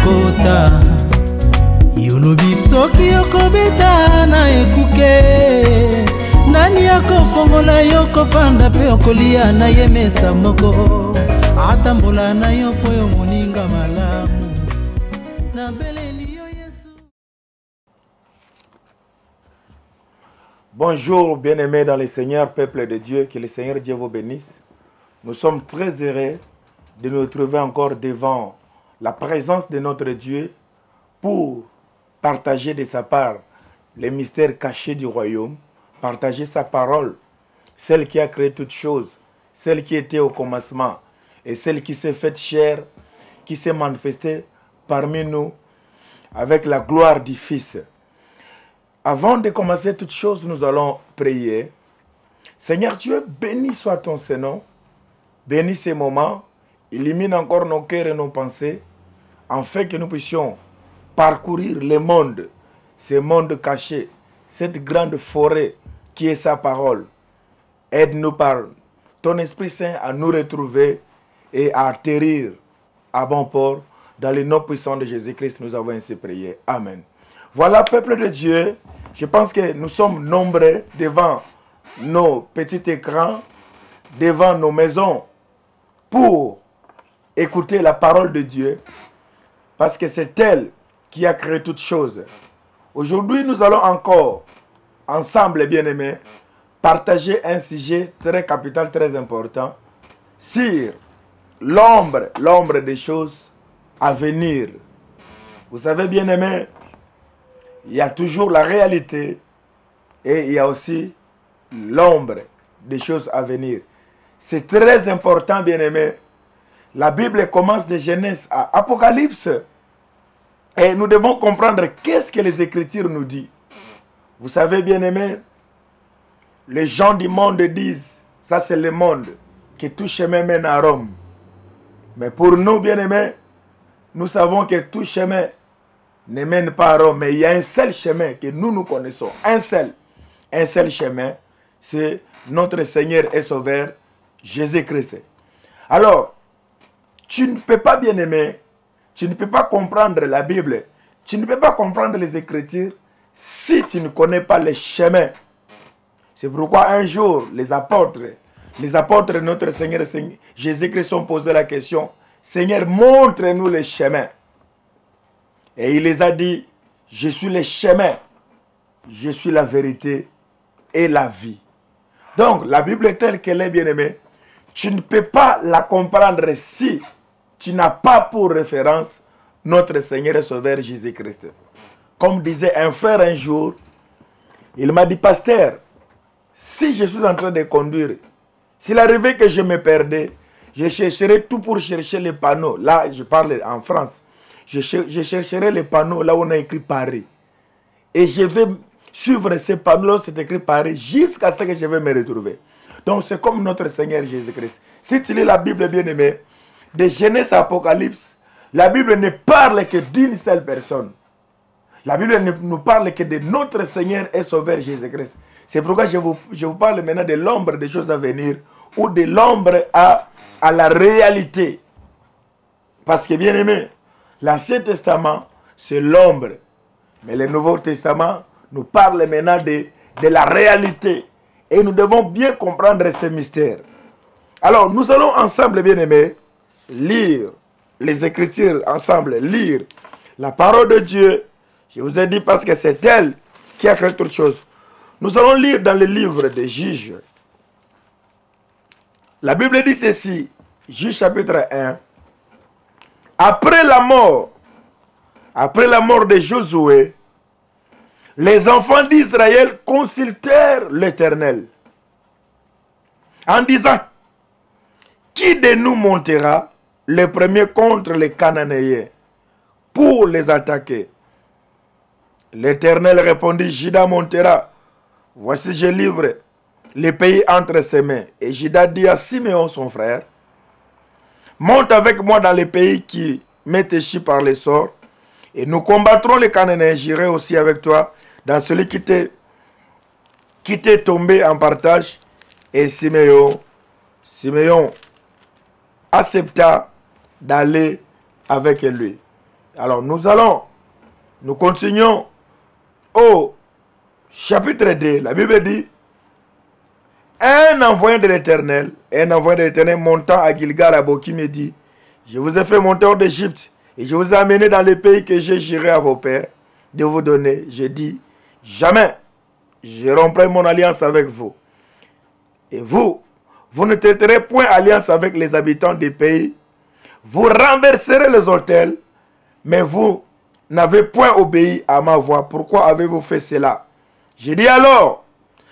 libota yolobi soki okobeta na ekuke nani akofongola yo kofanda pe okolia na ye mesa moko atambola na yo po yo moninga malamu na beleli yo Yesu. Bonjour bien-aimés dans le Seigneur, peuple de Dieu, que le Seigneur Dieu vous bénisse. Nous sommes très heureux de nous retrouver encore devant la présence de notre Dieu pour partager de sa part les mystères cachés du royaume, partager sa parole, celle qui a créé toutes choses, celle qui était au commencement et celle qui s'est faite chair, qui s'est manifestée parmi nous avec la gloire du Fils. Avant de commencer toutes choses, nous allons prier. Seigneur Dieu, béni soit ton Saint-Nom, bénis ces moments, illumine encore nos cœurs et nos pensées, afin que nous puissions parcourir le monde, ce monde caché, cette grande forêt qui est sa parole. Aide-nous par ton Esprit Saint à nous retrouver et à atterrir à bon port. Dans le nom puissant de Jésus-Christ, nous avons ainsi prié. Amen. Voilà, peuple de Dieu, je pense que nous sommes nombreux devant nos petits écrans, devant nos maisons, pour écouter la parole de Dieu, parce que c'est elle qui a créé toutes choses. Aujourd'hui, nous allons encore, ensemble, bien-aimés, partager un sujet très capital, très important, sur l'ombre des choses à venir. Vous savez, bien-aimés, il y a toujours la réalité et il y a aussi l'ombre des choses à venir. C'est très important, bien-aimés. La Bible commence de Genèse à Apocalypse. Et nous devons comprendre qu'est-ce que les Écritures nous disent. Vous savez, bien-aimés, les gens du monde disent, ça c'est le monde, que tout chemin mène à Rome. Mais pour nous, bien-aimés, nous savons que tout chemin ne mène pas à Rome. Mais il y a un seul chemin que nous connaissons. Un seul chemin, c'est notre Seigneur et Sauveur, Jésus-Christ. Alors, tu ne peux pas, bien-aimé, tu ne peux pas comprendre la Bible, tu ne peux pas comprendre les Écritures si tu ne connais pas les chemins. C'est pourquoi un jour, les apôtres de notre Seigneur Jésus-Christ ont posé la question, Seigneur, montre-nous les chemins. Et il les a dit, je suis le chemin, je suis la vérité et la vie. Donc, la Bible est telle qu'elle est, bien-aimée. Tu ne peux pas la comprendre si tu n'as pas pour référence notre Seigneur et Sauveur Jésus-Christ. Comme disait un frère un jour, il m'a dit, pasteur, si je suis en train de conduire, s'il arrivait que je me perdais, je chercherais tout pour chercher les panneaux. Là, je parle en France. Je chercherai les panneaux là où on a écrit Paris. Et je vais suivre ces panneaux, c'est écrit Paris, jusqu'à ce que je vais me retrouver. Donc c'est comme notre Seigneur Jésus-Christ. Si tu lis la Bible, bien-aimée, de Genèse à Apocalypse, la Bible ne parle que d'une seule personne. La Bible ne nous parle que de notre Seigneur et Sauveur Jésus-Christ. C'est pourquoi je vous parle maintenant de l'ombre des choses à venir ou de l'ombre à la réalité. Parce que, bien-aimé, l'Ancien Testament, c'est l'ombre. Mais le Nouveau Testament nous parle maintenant de la réalité. Et nous devons bien comprendre ces mystères. Alors, nous allons ensemble, bien-aimés, lire les Écritures, ensemble, lire la parole de Dieu. Je vous ai dit parce que c'est elle qui a créé toutes choses. Nous allons lire dans le livre des Juges. La Bible dit ceci, Juges chapitre 1. Après la mort de Josué, les enfants d'Israël consultèrent l'Éternel en disant, qui de nous montera le premier contre les Cananéens pour les attaquer? L'Éternel répondit, Juda montera. Voici, je livre le pays entre ses mains. Et Juda dit à Siméon, son frère, monte avec moi dans le pays qui m'est échu par les sorts, et nous combattrons les Cananéens. J'irai aussi avec toi dans celui qui t'est tombé en partage. Et Siméon accepta d'aller avec lui. Alors nous continuons au chapitre 2. La Bible dit, un envoyé de l'Éternel montant à Gilgal à Boki me dit, je vous ai fait monter hors d'Égypte et je vous ai amené dans le pays que j'ai juré à vos pères de vous donner. Je dis, jamais je romprai mon alliance avec vous. Et vous ne traiterez point alliance avec les habitants des pays. Vous renverserez les autels, mais vous n'avez point obéi à ma voix. Pourquoi avez-vous fait cela? Je dis alors,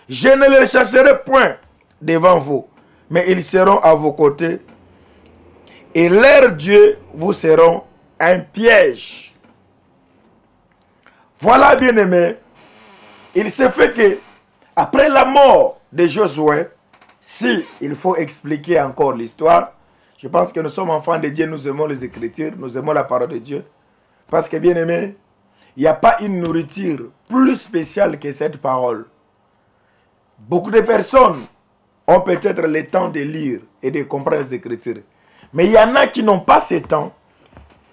je ne les chercherai point devant vous, mais ils seront à vos côtés, et leurs dieux vous seront un piège. Voilà, bien-aimés, il s'est fait que, après la mort de Josué, si il faut expliquer encore l'histoire, je pense que nous sommes enfants de Dieu, nous aimons les Écritures, nous aimons la parole de Dieu. Parce que, bien-aimés, il n'y a pas une nourriture plus spéciale que cette parole. Beaucoup de personnes ont peut-être le temps de lire et de comprendre les Écritures. Mais il y en a qui n'ont pas ce temps.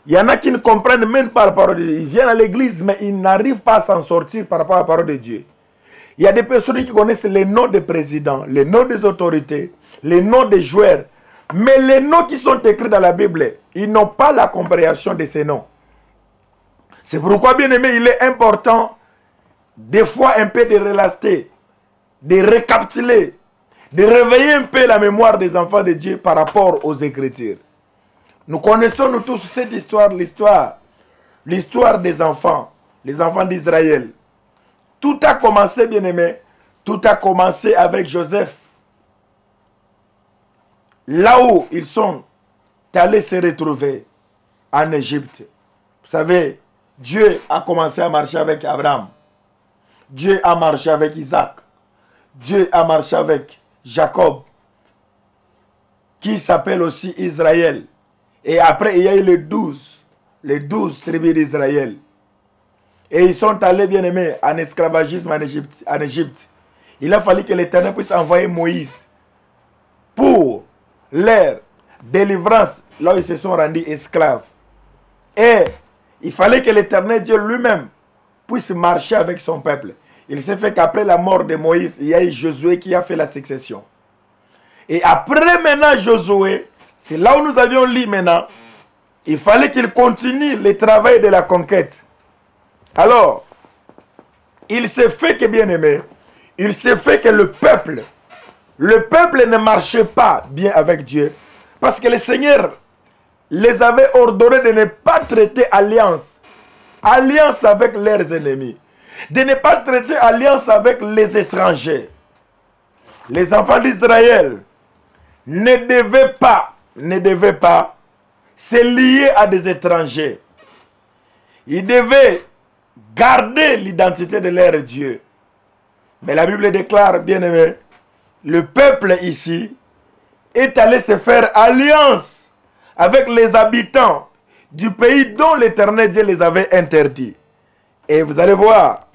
Il y en a qui ne comprennent même pas la parole de Dieu. Ils viennent à l'église, mais ils n'arrivent pas à s'en sortir par rapport à la parole de Dieu. Il y a des personnes qui connaissent les noms des présidents, les noms des autorités, les noms des joueurs. Mais les noms qui sont écrits dans la Bible, ils n'ont pas la compréhension de ces noms. C'est pourquoi, bien aimé, il est important, des fois un peu de relater, de récapituler, de réveiller un peu la mémoire des enfants de Dieu par rapport aux Écritures. Nous connaissons nous tous cette histoire, l'histoire des enfants, les enfants d'Israël. Tout a commencé, bien aimé, tout a commencé avec Joseph. Là où ils sont allés se retrouver en Égypte. Vous savez, Dieu a commencé à marcher avec Abraham. Dieu a marché avec Isaac. Dieu a marché avec Jacob, qui s'appelle aussi Israël. Et après, il y a eu les 12 tribus d'Israël. Et ils sont allés, bien aimés, en esclavagisme en Égypte. Il a fallu que l'Éternel puisse envoyer Moïse pour leur délivrance, là où ils se sont rendus esclaves. Et il fallait que l'Éternel Dieu lui-même puisse marcher avec son peuple. Il s'est fait qu'après la mort de Moïse, il y a eu Josué qui a fait la succession. Et après maintenant Josué, c'est là où nous avions lu maintenant, il fallait qu'il continue le travail de la conquête. Alors, il s'est fait que, bien aimé, il s'est fait que le peuple ne marchait pas bien avec Dieu. Parce que le Seigneur les avait ordonné de ne pas traiter alliance avec leurs ennemis. De ne pas traiter alliance avec les étrangers. Les enfants d'Israël ne devaient pas se lier à des étrangers. Ils devaient garder l'identité de leur Dieu. Mais la Bible déclare, bien aimé, le peuple ici est allé se faire alliance avec les habitants du pays dont l'Éternel Dieu les avait interdits. Et vous allez voir,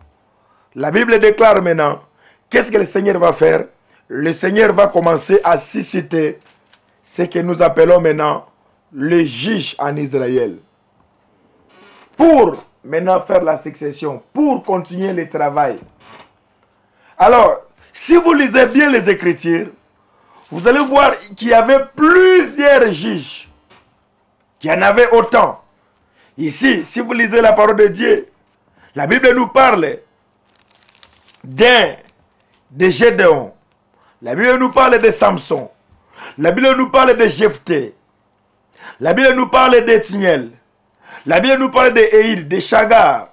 la Bible déclare maintenant, qu'est-ce que le Seigneur va faire? Le Seigneur va commencer à susciter ce que nous appelons maintenant le juge en Israël. Pour maintenant faire la succession, pour continuer le travail. Alors, si vous lisez bien les Écritures, vous allez voir qu'il y avait plusieurs juges. Qu'il y en avait autant. Ici, si vous lisez la parole de Dieu, la Bible nous parle de Gédéon. La Bible nous parle de Samson. La Bible nous parle de Jephthé. La Bible nous parle d'Étienne. La Bible nous parle d'Éhud, de Chagar.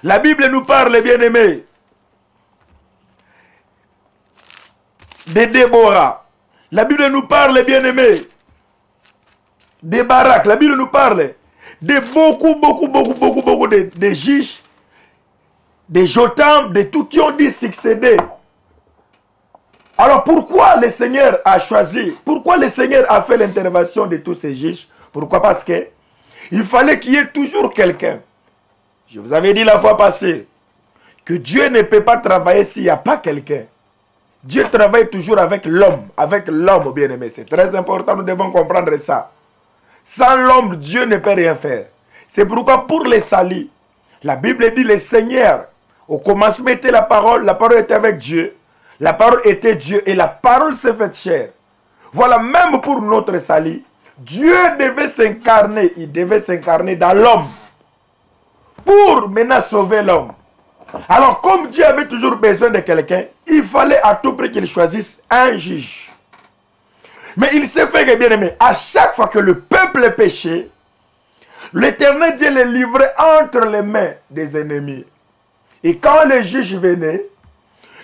La Bible nous parle, bien aimé, de Déborah. La Bible nous parle, bien aimé, de Barak. La Bible nous parle de beaucoup de juges, de Jotam, de tous qui ont dit succéder. Alors pourquoi le Seigneur a choisi, pourquoi le Seigneur a fait l'intervention de tous ces juges? Pourquoi? Parce que il fallait qu'il y ait toujours quelqu'un. Je vous avais dit la fois passée que Dieu ne peut pas travailler s'il n'y a pas quelqu'un. Dieu travaille toujours avec l'homme, bien-aimé. C'est très important, nous devons comprendre ça. Sans l'homme, Dieu ne peut rien faire. C'est pourquoi pour les salis, la Bible dit le Seigneur, au commencement était la parole était avec Dieu, la parole était Dieu et la parole s'est faite chair. Voilà, même pour notre salut, Dieu devait s'incarner, il devait s'incarner dans l'homme pour maintenant sauver l'homme. Alors comme Dieu avait toujours besoin de quelqu'un, il fallait à tout prix qu'il choisisse un juge. Mais il s'est fait que, bien aimé, à chaque fois que le peuple péchait, l'Éternel Dieu les livrait entre les mains des ennemis. Et quand le juge venait,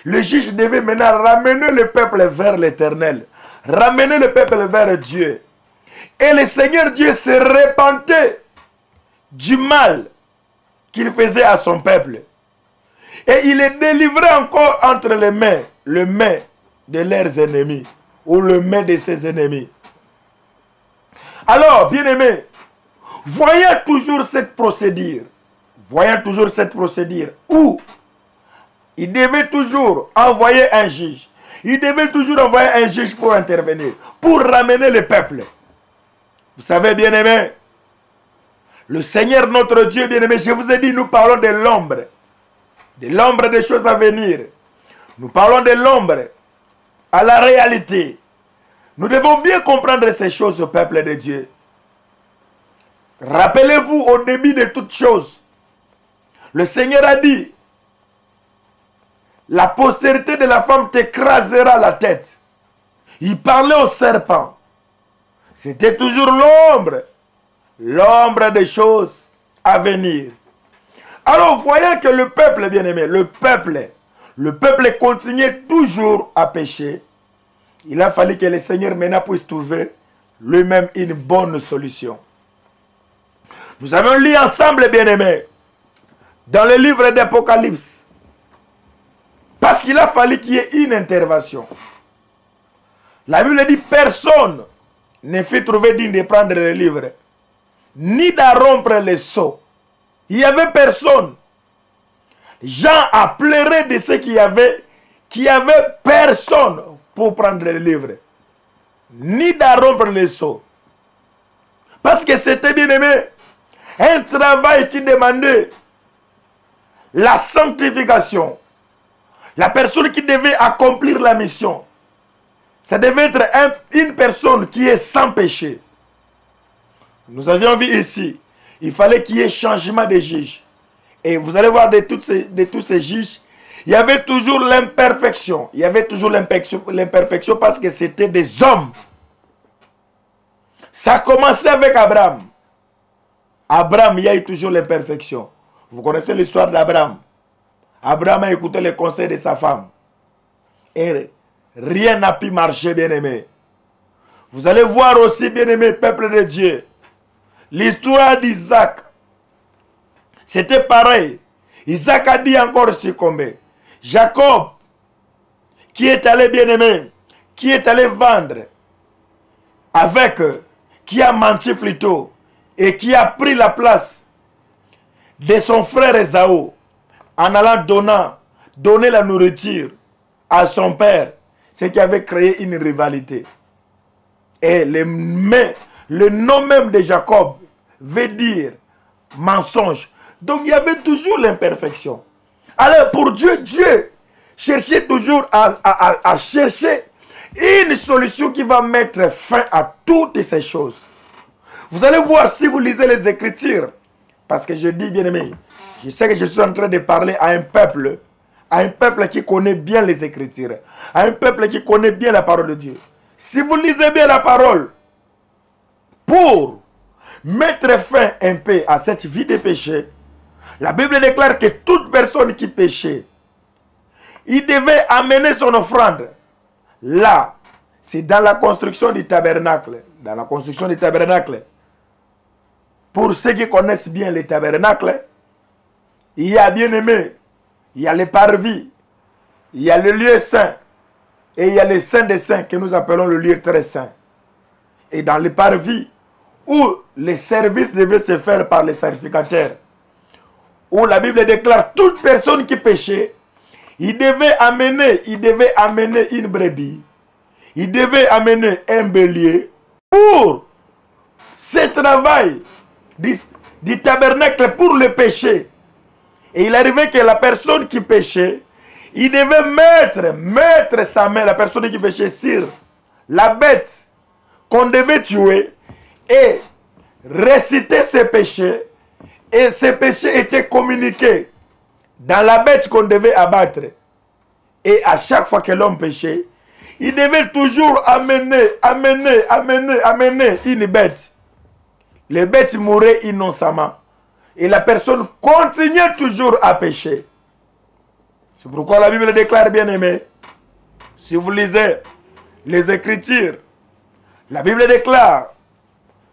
le juge devait maintenant ramener le peuple vers l'Éternel, ramener le peuple vers Dieu. Et le Seigneur Dieu se repentait du mal qu'il faisait à son peuple. Et il les délivrait encore entre les mains de leurs ennemis, ou les mains de ses ennemis. Alors, bien-aimés, voyons toujours cette procédure, où il devait toujours envoyer un juge. Il devait toujours envoyer un juge pour intervenir, pour ramener le peuple. Vous savez, bien-aimés, le Seigneur notre Dieu, bien-aimé, je vous ai dit, nous parlons de l'ombre des choses à venir. Nous parlons de l'ombre à la réalité. Nous devons bien comprendre ces choses au peuple de Dieu. Rappelez-vous, au début de toutes choses, le Seigneur a dit, la postérité de la femme t'écrasera la tête. Il parlait au serpent. C'était toujours l'ombre des choses à venir. Alors, voyant que le peuple, bien-aimé, le peuple continuait toujours à pécher, il a fallu que le Seigneur maintenant puisse trouver lui-même une bonne solution. Nous avons lu ensemble, bien-aimés, dans le livre d'Apocalypse, parce qu'il a fallu qu'il y ait une intervention. La Bible dit, personne ne fut trouvé digne de prendre le livre, ni de rompre les sceaux. Il n'y avait personne. Jean a pleuré de ceux qu'il y avait personne pour prendre le livre, ni de rompre les sceaux. Parce que c'était, bien aimé, un travail qui demandait la sanctification. La personne qui devait accomplir la mission, ça devait être une personne qui est sans péché. Nous avions vu ici, il fallait qu'il y ait changement de juge. Et vous allez voir de tous ces juges, il y avait toujours l'imperfection. Il y avait toujours l'imperfection parce que c'était des hommes. Ça a commencé avec Abraham. Abraham, il y a eu toujours l'imperfection. Vous connaissez l'histoire d'Abraham. Abraham a écouté les conseils de sa femme. Et rien n'a pu marcher, bien-aimé. Vous allez voir aussi, bien-aimé, peuple de Dieu, l'histoire d'Isaac. C'était pareil. Isaac a dit encore succomber. Jacob, qui est allé, bien-aimé, qui est allé vendre qui a menti plutôt, et qui a pris la place de son frère Ésaü, en allant donner la nourriture à son père, ce qui avait créé une rivalité. Et le nom même de Jacob veut dire mensonge. Donc il y avait toujours l'imperfection. Alors pour Dieu, Dieu cherchait toujours à chercher une solution qui va mettre fin à toutes ces choses. Vous allez voir si vous lisez les Écritures, parce que je dis, bien aimé, je sais que je suis en train de parler à un peuple qui connaît bien les Écritures, à un peuple qui connaît bien la parole de Dieu. Si vous lisez bien la parole, pour mettre fin un peu à cette vie de péché, la Bible déclare que toute personne qui péchait, il devait amener son offrande. Là, c'est dans la construction du tabernacle. Dans la construction du tabernacle. Pour ceux qui connaissent bien le tabernacle, il y a, bien aimé, il y a les parvis, il y a le lieu saint, et il y a le saint des saints que nous appelons le lieu très saint. Et dans les parvis, où les services devaient se faire par les sacrificateurs, où la Bible déclare toute personne qui péchait, il devait amener une brebis, il devait amener un bélier pour ce travail du tabernacle pour le péché. Et il arrivait que la personne qui péchait, il devait mettre sa main, la personne qui péchait, sur la bête qu'on devait tuer et réciter ses péchés. Et ces péchés étaient communiqués dans la bête qu'on devait abattre. Et à chaque fois que l'homme péchait, il devait toujours amener une bête. Les bêtes mouraient innocemment. Et la personne continuait toujours à pécher. C'est pourquoi la Bible déclare, bien aimé, si vous lisez les Écritures, la Bible déclare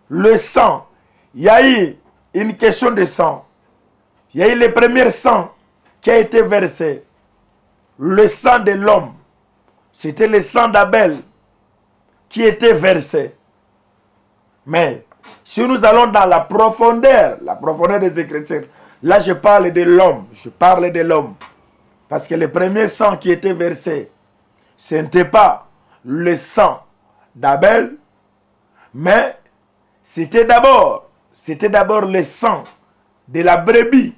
le sang. Il y a eu une question de sang. Il y a eu le premier sang qui a été versé. Le sang de l'homme. C'était le sang d'Abel qui était versé. Mais si nous allons dans la profondeur des Écritures, là je parle de l'homme. Je parle de l'homme. Parce que le premier sang qui était versé, ce n'était pas le sang d'Abel, mais c'était d'abord le sang de la brebis.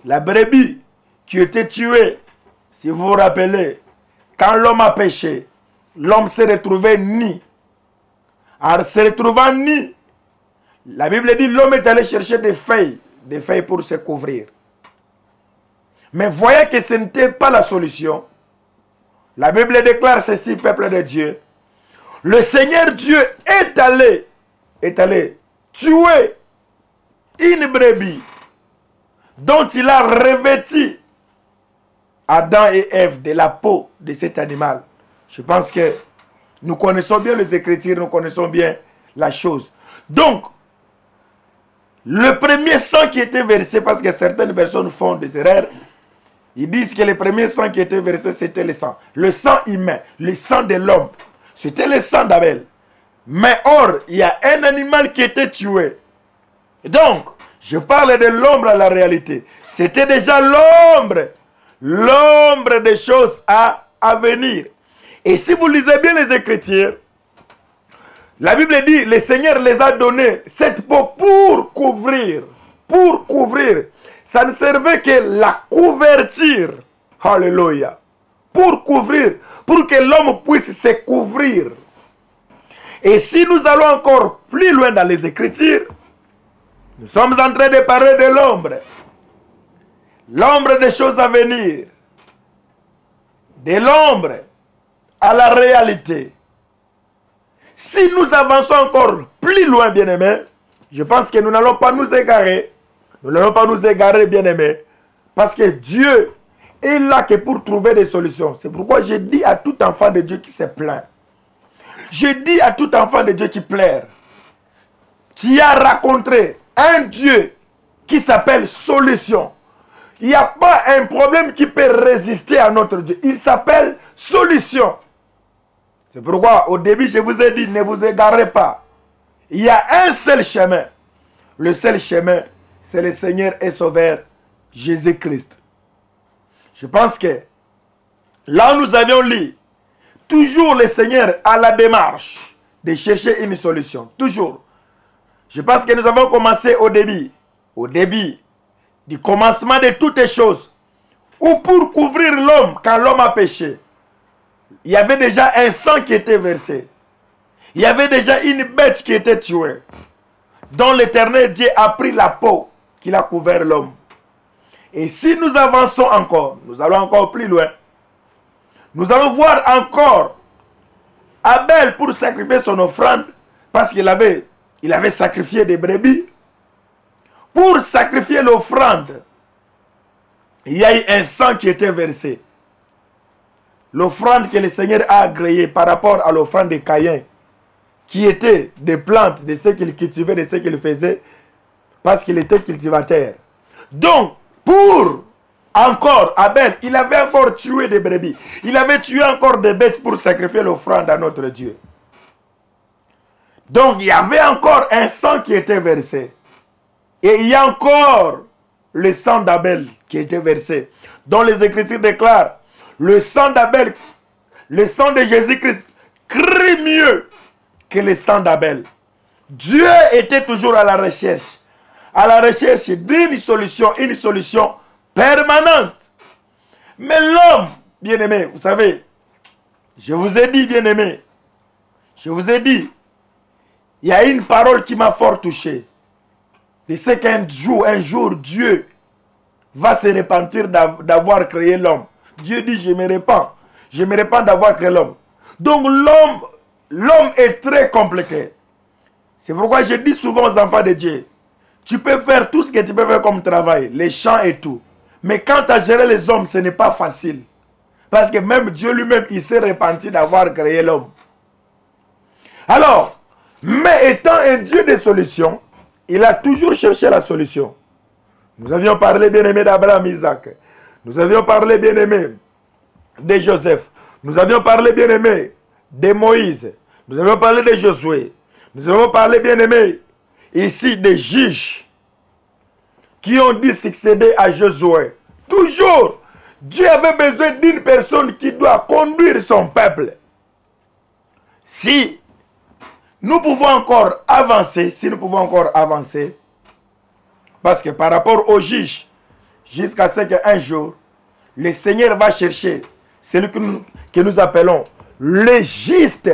La brebis qui était tuée, si vous vous rappelez, quand l'homme a péché, l'homme s'est retrouvé nu. En se retrouvant nu, la Bible dit l'homme est allé chercher des feuilles pour se couvrir. Mais voyez que ce n'était pas la solution. La Bible déclare ceci, peuple de Dieu. Le Seigneur Dieu est allé tuer une brebis dont il a revêtu Adam et Ève de la peau de cet animal. Je pense que nous connaissons bien les Écritures, nous connaissons bien la chose. Donc, le premier sang qui était versé, parce que certaines personnes font des erreurs, ils disent que le premier sang qui était versé, c'était le sang humain, le sang de l'homme. C'était le sang d'Abel. Mais or, il y a un animal qui était tué. Donc, je parle de l'ombre à la réalité. C'était déjà l'ombre des choses à venir. Et si vous lisez bien les Écritures, la Bible dit, le Seigneur les a donné cette peau pour couvrir. Pour couvrir. Ça ne servait que la couverture. Alléluia. Pour couvrir. Pour que l'homme puisse se couvrir. Et si nous allons encore plus loin dans les Écritures, nous sommes en train de parler de l'ombre. L'ombre des choses à venir. De l'ombre à la réalité. Si nous avançons encore plus loin, bien-aimés, je pense que nous n'allons pas nous égarer. Nous n'allons pas nous égarer, bien-aimés. Parce que Dieu est là que pour trouver des solutions. C'est pourquoi je dis à tout enfant de Dieu qui se plaint. Je dis à tout enfant de Dieu qui pleure. Tu as rencontré un Dieu qui s'appelle solution. Il n'y a pas un problème qui peut résister à notre Dieu. Il s'appelle solution. C'est pourquoi au début je vous ai dit, ne vous égarez pas. Il y a un seul chemin. Le seul chemin, c'est le Seigneur et Sauveur Jésus-Christ. Je pense que là nous avions lu, toujours le Seigneur a la démarche de chercher une solution. Toujours. Je pense que nous avons commencé au début du commencement de toutes les choses, ou pour couvrir l'homme quand l'homme a péché. Il y avait déjà un sang qui était versé. Il y avait déjà une bête qui était tuée, dont l'Éternel Dieu a pris la peau qu'il a couvert l'homme. Et si nous avançons encore, nous allons encore plus loin. Nous allons voir encore Abel pour sacrifier son offrande, parce qu'il avait sacrifié des brebis. Pour sacrifier l'offrande, il y a eu un sang qui était versé. L'offrande que le Seigneur a agréée par rapport à l'offrande de Caïn, qui était des plantes, de ce qu'il cultivait, de ce qu'il faisait, parce qu'il était cultivateur. Donc, pour encore Abel, il avait encore tué des brebis. Il avait tué encore des bêtes pour sacrifier l'offrande à notre Dieu. Donc, il y avait encore un sang qui était versé. Et il y a encore le sang d'Abel qui était versé, dont les Écritures déclarent, le sang d'Abel, le sang de Jésus-Christ, crie mieux que le sang d'Abel. Dieu était toujours à la recherche, à la recherche d'une solution, une solution permanente. Mais l'homme, bien-aimé, vous savez, je vous ai dit, bien-aimé, je vous ai dit, il y a une parole qui m'a fort touché. Je sais qu'un jour, Dieu va se repentir d'avoir créé l'homme. Dieu dit, je me repens d'avoir créé l'homme. Donc l'homme est très compliqué. C'est pourquoi je dis souvent aux enfants de Dieu, tu peux faire tout ce que tu peux faire comme travail, les champs et tout. Mais quand tu as géré les hommes, ce n'est pas facile. Parce que même Dieu lui-même, il s'est repenti d'avoir créé l'homme. Alors, mais étant un Dieu de solutions, il a toujours cherché la solution. Nous avions parlé, bien-aimé, d'Abraham, Isaac. Nous avions parlé, bien-aimé, de Joseph. Nous avions parlé, bien-aimé, de Moïse. Nous avions parlé de Josué. Nous avons parlé, bien-aimé, ici des juges qui ont dû succéder à Josué. Toujours, Dieu avait besoin d'une personne qui doit conduire son peuple. Si nous pouvons encore avancer, parce que par rapport aux juges, jusqu'à ce qu'un jour, le Seigneur va chercher celui que nous appelons le juste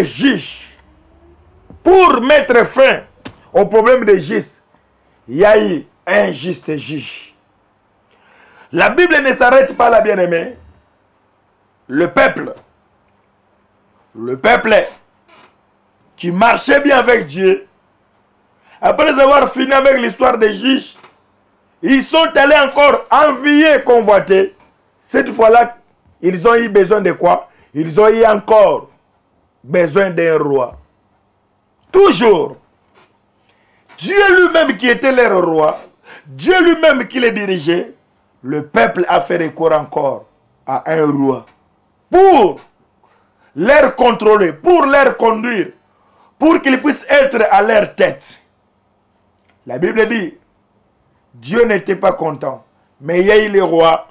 juge. Pour mettre fin au problème des justes, il y a eu un juste juge. La Bible ne s'arrête pas là, bien-aimé. Le peuple qui marchait bien avec Dieu, après avoir fini avec l'histoire des juges, ils sont allés encore envier, convoiter. Cette fois-là, ils ont eu besoin de quoi? Ils ont eu encore besoin d'un roi. Toujours. Dieu lui-même qui était leur roi, Dieu lui-même qui les dirigeait, le peuple a fait recours encore à un roi pour leur contrôler, pour leur conduire, pour qu'ils puissent être à leur tête. La Bible dit, Dieu n'était pas content, mais il y a eu les rois.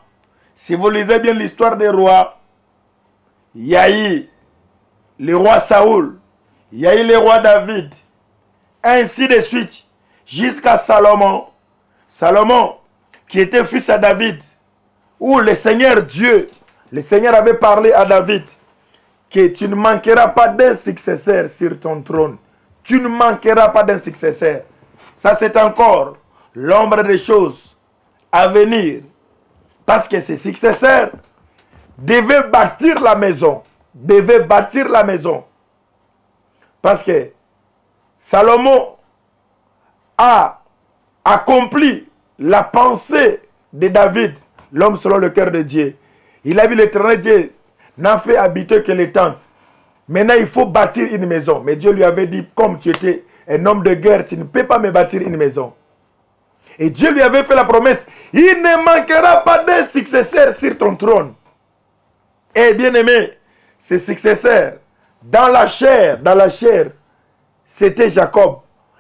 Si vous lisez bien l'histoire des rois, il y a eu le roi Saoul, il y a eu le roi David, ainsi de suite, jusqu'à Salomon. Salomon, qui était fils à David, où le Seigneur Dieu, le Seigneur avait parlé à David, que tu ne manqueras pas d'un successeur sur ton trône. Tu ne manqueras pas d'un successeur. Ça, c'est encore l'ombre des choses à venir. Parce que ce successeur devait bâtir la maison. Parce que Salomon a accompli la pensée de David, l'homme selon le cœur de Dieu. Il a vu l'Éternel Dieu n'a fait habiter que les tentes. Maintenant, il faut bâtir une maison. Mais Dieu lui avait dit, comme tu étais un homme de guerre, tu ne peux pas me bâtir une maison. Et Dieu lui avait fait la promesse, il ne manquera pas d'un successeur sur ton trône. Et bien aimé, ce successeur, dans la chair, c'était Jacob.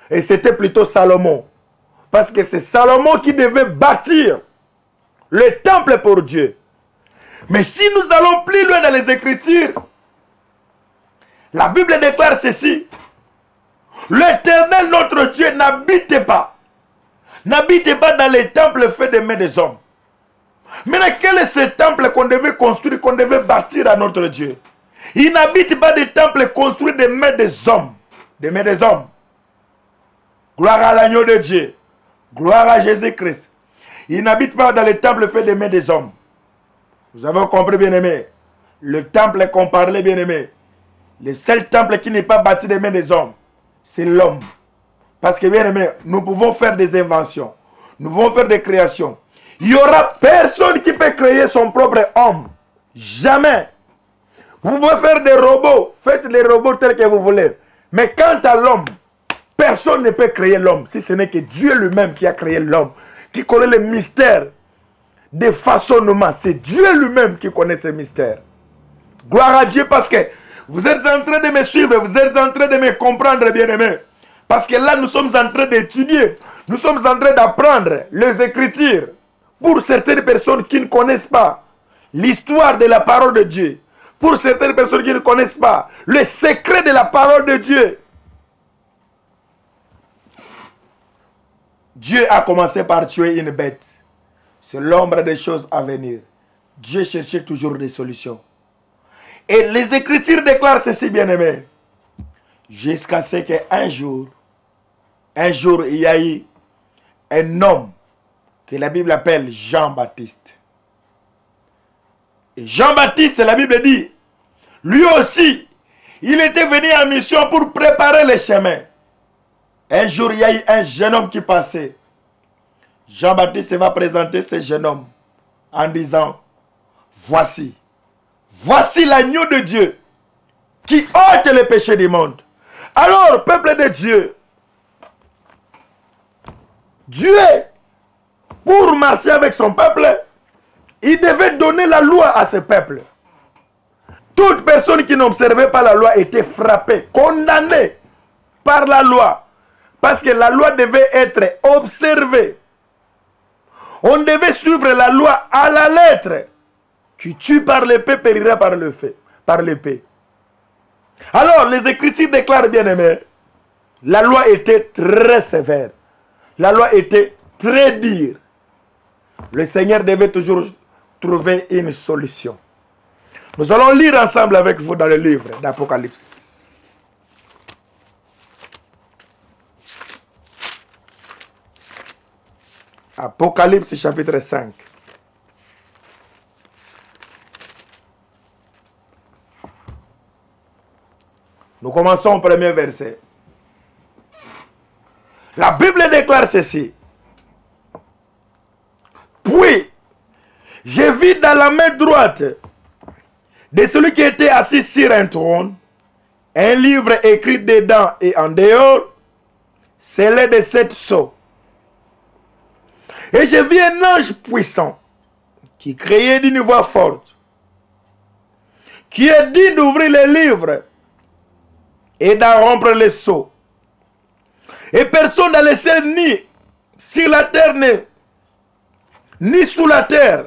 Et c'était plutôt Salomon. Parce que c'est Salomon qui devait bâtir le temple pour Dieu. Mais si nous allons plus loin dans les Écritures, la Bible déclare ceci. L'Éternel, notre Dieu, n'habite pas dans les temples faits des mains des hommes. Maintenant, quel est ce temple qu'on devait construire, qu'on devait bâtir à notre Dieu? Il n'habite pas des temples construits des mains des hommes. Des mains des hommes. Gloire à l'agneau de Dieu. Gloire à Jésus-Christ. Il n'habite pas dans les temples faits des mains des hommes. Vous avez compris, bien-aimé? Le temple qu'on parlait, bien-aimé, le seul temple qui n'est pas bâti des mains des hommes, c'est l'homme. Parce que, bien-aimé, nous pouvons faire des inventions. Nous pouvons faire des créations. Il n'y aura personne qui peut créer son propre homme. Jamais. Vous pouvez faire des robots. Faites les robots tels que vous voulez. Mais quant à l'homme, personne ne peut créer l'homme. Si ce n'est que Dieu lui-même qui a créé l'homme. Qui connaît les mystères de façonnement. C'est Dieu lui-même qui connaît ces mystères. Gloire à Dieu parce que vous êtes en train de me suivre. Vous êtes en train de me comprendre, bien-aimés. Parce que là, nous sommes en train d'étudier. Nous sommes en train d'apprendre les Écritures. Pour certaines personnes qui ne connaissent pas l'histoire de la parole de Dieu. Pour certaines personnes qui ne connaissent pas le secret de la parole de Dieu. Dieu a commencé par tuer une bête. C'est l'ombre des choses à venir. Dieu cherchait toujours des solutions. Et les Écritures déclarent ceci, bien-aimés. Jusqu'à ce qu'un jour, il y a eu un homme que la Bible appelle Jean-Baptiste. Et Jean-Baptiste, la Bible dit, lui aussi, il était venu en mission pour préparer les chemins. Un jour, il y a eu un jeune homme qui passait. Jean-Baptiste va présenter ce jeune homme en disant, voici l'agneau de Dieu qui ôte les péchés du monde. Alors, peuple de Dieu, Dieu, pour marcher avec son peuple, il devait donner la loi à ce peuple. Toute personne qui n'observait pas la loi était frappée, condamnée par la loi. Parce que la loi devait être observée. On devait suivre la loi à la lettre. Qui tue par l'épée périra par l'épée. Alors, les Écritures déclarent, bien aimé, la loi était très sévère. La loi était très dure. Le Seigneur devait toujours trouver une solution. Nous allons lire ensemble avec vous dans le livre d'Apocalypse. Apocalypse chapitre 5. Nous commençons au premier verset. La Bible déclare ceci. Puis, j'ai vu dans la main droite de celui qui était assis sur un trône, un livre écrit dedans et en dehors, scellé de 7 sceaux. Et j'ai vu un ange puissant qui criait d'une voix forte, qui est dit d'ouvrir les livres et d'en rompre les sceaux. Et personne n'a laissé ni sur la terre, ni sous la terre,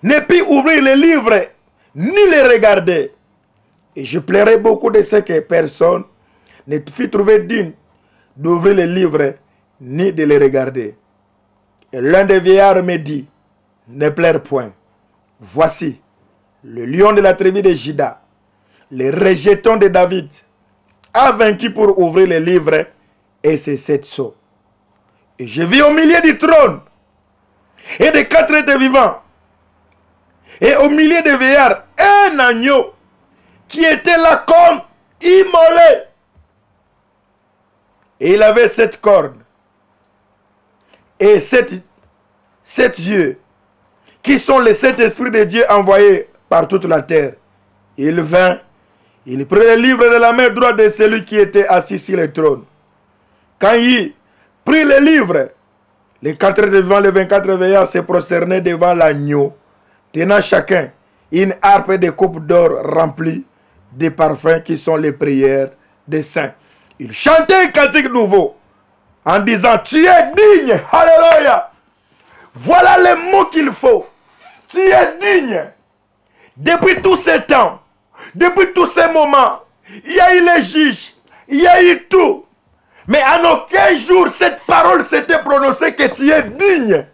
ne put ouvrir les livres, ni les regarder. Et je plairais beaucoup de ce que personne ne fut trouvé digne d'ouvrir les livres, ni de les regarder. Et l'un des vieillards me dit, ne pleure point. Voici, le lion de la tribu de Juda, le rejeton de David, a vaincu pour ouvrir les livres et ses 7 sceaux. Et je vis au milieu du trône et des 4 êtres vivants, et au milieu des vieillards, un agneau qui était là comme immolé. Et il avait 7 cornes et 7 yeux, qui sont les 7 esprits de Dieu envoyés par toute la terre. Il vint, il prit le livre de la main droite de celui qui était assis sur le trône. Quand il prit le livre, les 4 devant les 24 veillards se prosternaient devant l'agneau, tenant chacun une harpe et des coupes d'or remplies des parfums qui sont les prières des saints. Il chantait un cantique nouveau en disant, tu es digne, alléluia. Voilà les mots qu'il faut. Tu es digne. Depuis tous ces temps, depuis tous ces moments, il y a eu les juges, il y a eu tout. Mais en aucun jour, cette parole s'était prononcée que tu es digne.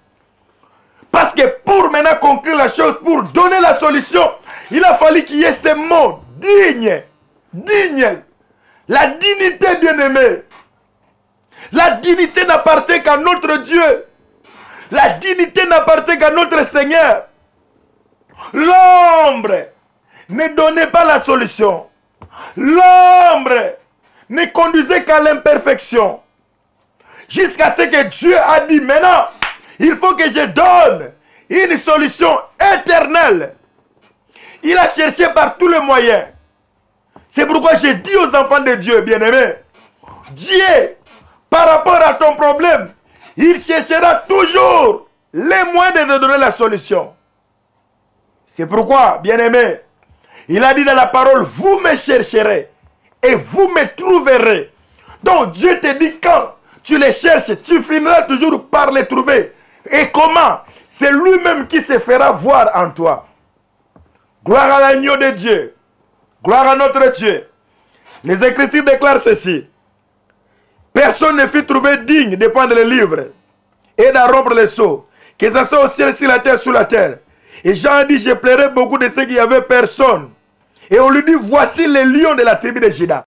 Parce que pour maintenant conclure la chose, pour donner la solution, il a fallu qu'il y ait ces mots. Digne. Digne. La dignité, bien-aimée. La dignité n'appartient qu'à notre Dieu. La dignité n'appartient qu'à notre Seigneur. L'ombre ne donnait pas la solution. L'ombre ne conduisait qu'à l'imperfection. Jusqu'à ce que Dieu a dit, maintenant, il faut que je donne une solution éternelle. Il a cherché par tous les moyens. C'est pourquoi j'ai dit aux enfants de Dieu, bien-aimés, Dieu, par rapport à ton problème, il cherchera toujours les moyens de te donner la solution. C'est pourquoi, bien-aimés, il a dit dans la parole, vous me chercherez et vous me trouverez. Donc Dieu te dit, quand tu les cherches, tu finiras toujours par les trouver. Et comment? C'est lui-même qui se fera voir en toi. Gloire à l'agneau de Dieu. Gloire à notre Dieu. Les Écritures déclarent ceci. Personne ne fut trouvé digne de prendre le livre et d'arrompre les seaux, que ça soit au ciel, sur la terre, sous la terre. Et Jean a dit, je plairai beaucoup de ceux qui n'avaient personne. Et on lui dit, voici les lions de la tribu de Juda.